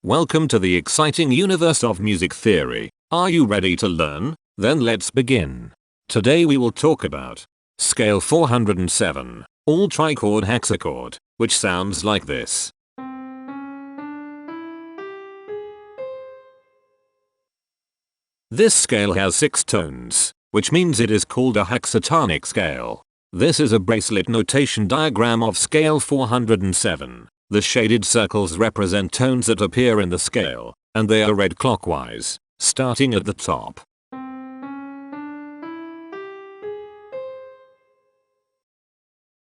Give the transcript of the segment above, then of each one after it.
Welcome to the exciting universe of music theory. Are you ready to learn? Then let's begin. Today we will talk about scale 407, All-Trichord Hexachord, which sounds like this. This scale has 6 tones, which means it is called a hexatonic scale. This is a bracelet notation diagram of scale 407. The shaded circles represent tones that appear in the scale, and they are read clockwise, starting at the top.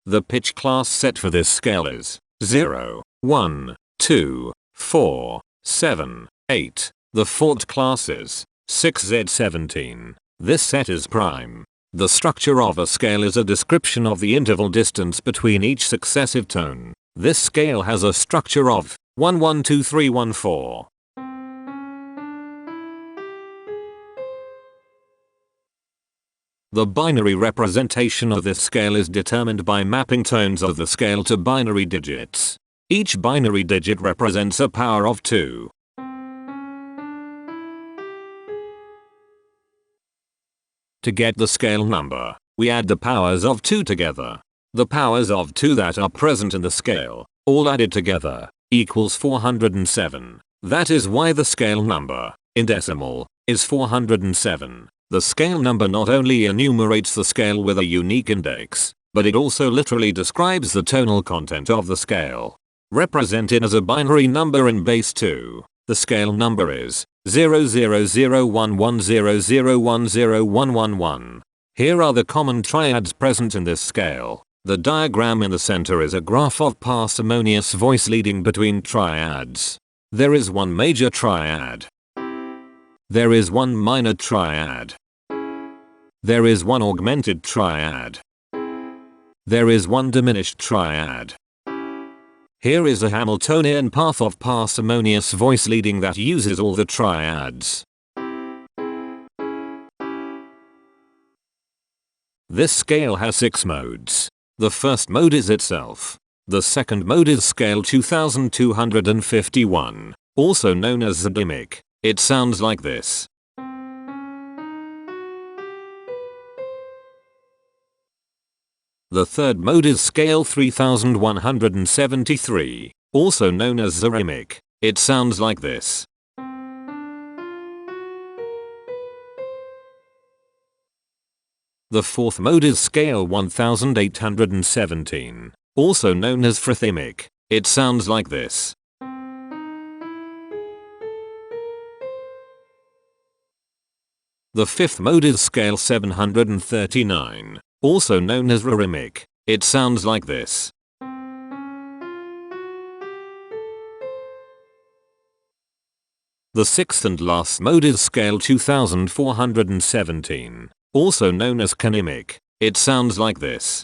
The pitch class set for this scale is 0, 1, 2, 4, 7, 8. The fault class is 6Z17. This set is prime. The structure of a scale is a description of the interval distance between each successive tone. This scale has a structure of 1 1 2 3 1 4. The binary representation of this scale is determined by mapping tones of the scale to binary digits. Each binary digit represents a power of 2. To get the scale number, we add the powers of 2 together. The powers of 2 that are present in the scale, all added together, equals 407. That is why the scale number, in decimal, is 407. The scale number not only enumerates the scale with a unique index, but it also literally describes the tonal content of the scale. Represented as a binary number in base 2, the scale number is 0001100101111. Here are the common triads present in this scale. The diagram in the center is a graph of parsimonious voice leading between triads. There is one major triad. There is one minor triad. There is one augmented triad. There is one diminished triad. Here is a Hamiltonian path of parsimonious voice leading that uses all the triads. This scale has 6 modes. The first mode is itself. The second mode is scale 2251, also known as Triadic. It sounds like this. The third mode is scale 3173, also known as Heteromorphisms. It sounds like this. The fourth mode is scale 1817, also known as Triadic. It sounds like this. The fifth mode is scale 739, also known as Heteromorphisms. It sounds like this. The sixth and last mode is scale 2417. Also known as Coherence. It sounds like this.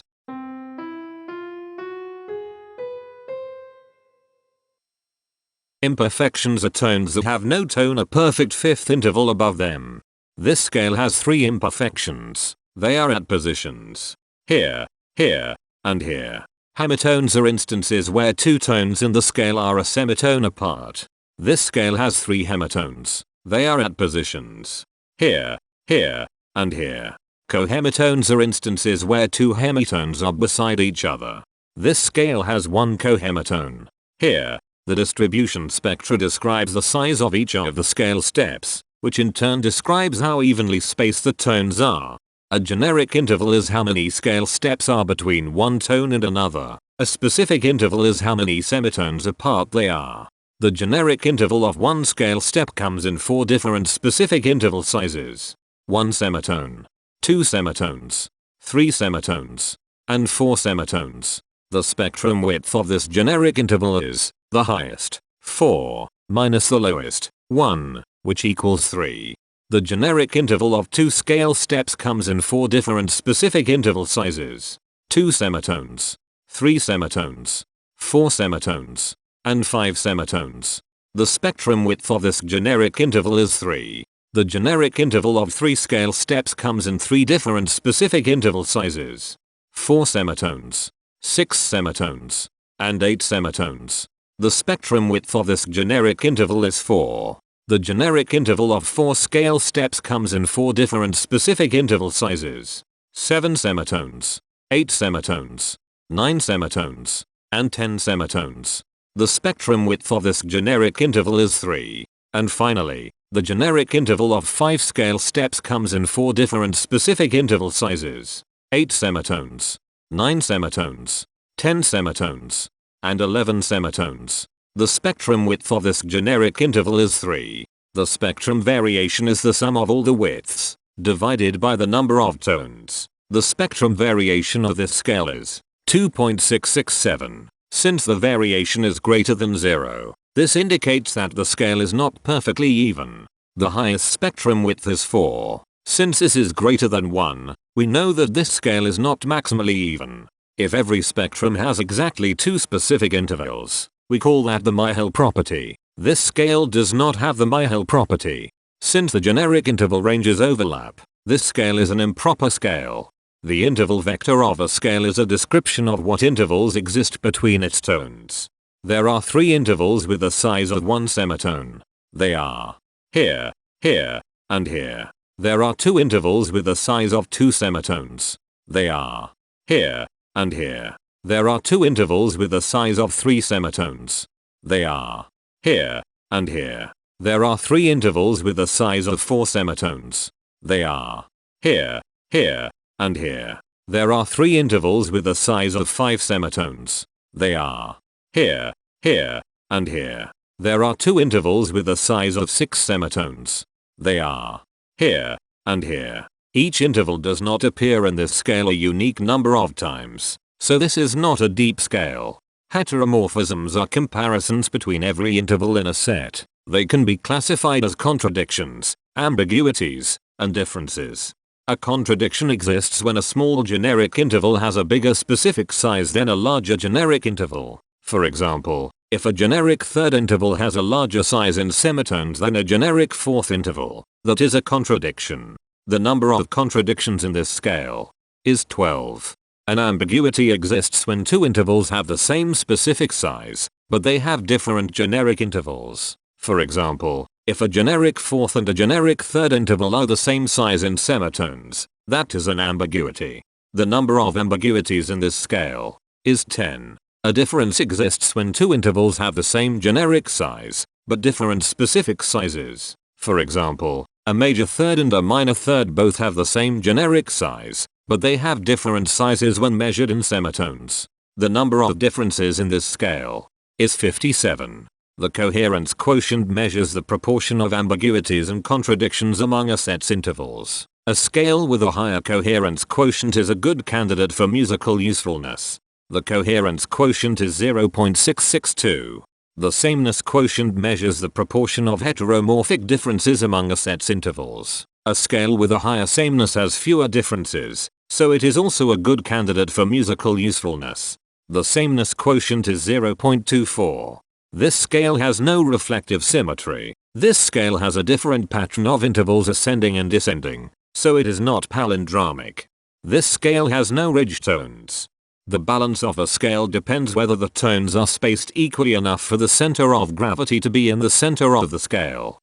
Imperfections are tones that have no tone, a perfect fifth interval above them. This scale has 3 imperfections. They are at positions here, here, and here. Hemitones are instances where 2 tones in the scale are a semitone apart. This scale has 3 hemitones. They are at positions here, here, and here. Cohemitones are instances where 2 hemitones are beside each other. This scale has 1 cohemitone. Here, the distribution spectra describes the size of each of the scale steps, which in turn describes how evenly spaced the tones are. A generic interval is how many scale steps are between one tone and another. A specific interval is how many semitones apart they are. The generic interval of one scale step comes in 4 different specific interval sizes. 1 semitone, 2 semitones, 3 semitones, and 4 semitones. The spectrum width of this generic interval is the highest, 4, minus the lowest, 1, which equals 3. The generic interval of 2 scale steps comes in 4 different specific interval sizes. 2 semitones, 3 semitones, 4 semitones, and 5 semitones. The spectrum width of this generic interval is 3. The generic interval of 3 scale steps comes in 3 different specific interval sizes. 4 semitones, 6 semitones, and 8 semitones. The spectrum width of this generic interval is 4. The generic interval of 4 scale steps comes in 4 different specific interval sizes: 7 semitones, 8 semitones, 9 semitones, and 10 semitones. The spectrum width of this generic interval is 3. And finally, the generic interval of 5 scale steps comes in 4 different specific interval sizes: 8 semitones, 9 semitones, 10 semitones, and 11 semitones. The spectrum width of this generic interval is 3. The spectrum variation is the sum of all the widths, divided by the number of tones. The spectrum variation of this scale is 2.667. Since the variation is greater than 0, this indicates that the scale is not perfectly even. The highest spectrum width is 4. Since this is greater than 1, we know that this scale is not maximally even. If every spectrum has exactly 2 specific intervals, we call that the Myhill property. This scale does not have the Myhill property. Since the generic interval ranges overlap, this scale is an improper scale. The interval vector of a scale is a description of what intervals exist between its tones. There are 3 intervals with the size of 1 semitone. They are here, here, and here. There are 2 intervals with the size of 2 semitones. They are here, and here. There are 2 intervals with the size of 3 semitones. They are here, and here. There are 3 intervals with the size of 4 semitones. They are here, here, and here. There are 3 intervals with the size of 5 semitones. They are here, here, and here. There are 2 intervals with the size of 6 semitones. They are here, and here. Each interval does not appear in this scale a unique number of times, so this is not a deep scale. Heteromorphisms are comparisons between every interval in a set. They can be classified as contradictions, ambiguities, and differences. A contradiction exists when a small generic interval has a bigger specific size than a larger generic interval. For example, if a generic third interval has a larger size in semitones than a generic fourth interval, that is a contradiction. The number of contradictions in this scale is 12. An ambiguity exists when 2 intervals have the same specific size, but they have different generic intervals. For example, if a generic fourth and a generic third interval are the same size in semitones, that is an ambiguity. The number of ambiguities in this scale is 10. A difference exists when 2 intervals have the same generic size, but different specific sizes. For example, a major third and a minor third both have the same generic size, but they have different sizes when measured in semitones. The number of differences in this scale is 57. The coherence quotient measures the proportion of ambiguities and contradictions among a set's intervals. A scale with a higher coherence quotient is a good candidate for musical usefulness. The coherence quotient is 0.662. The sameness quotient measures the proportion of heteromorphic differences among a set's intervals. A scale with a higher sameness has fewer differences, so it is also a good candidate for musical usefulness. The sameness quotient is 0.24. This scale has no reflective symmetry. This scale has a different pattern of intervals ascending and descending, so it is not palindromic. This scale has no ridge tones. The balance of a scale depends whether the tones are spaced equally enough for the center of gravity to be in the center of the scale.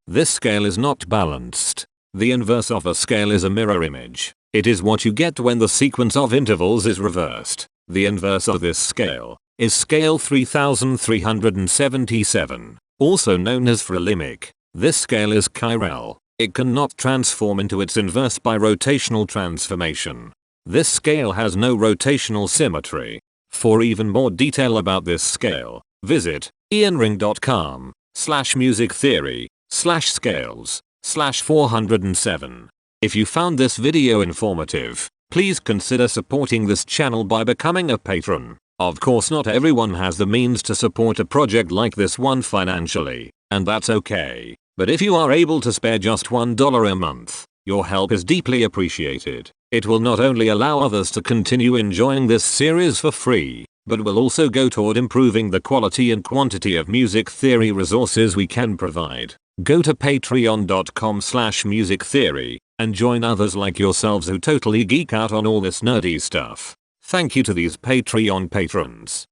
This scale is not balanced. The inverse of a scale is a mirror image. It is what you get when the sequence of intervals is reversed. The inverse of this scale is scale 3377, also known as Frehlimic. This scale is chiral. It cannot transform into its inverse by rotational transformation. This scale has no rotational symmetry. For even more detail about this scale, visit ianring.com/musictheory/scales/407. If you found this video informative, please consider supporting this channel by becoming a patron. Of course, not everyone has the means to support a project like this one financially, and that's okay. But if you are able to spare just $1 a month, your help is deeply appreciated. It will not only allow others to continue enjoying this series for free, but will also go toward improving the quality and quantity of music theory resources we can provide. Go to patreon.com/musictheory and join others like yourselves who totally geek out on all this nerdy stuff. Thank you to these Patreon patrons.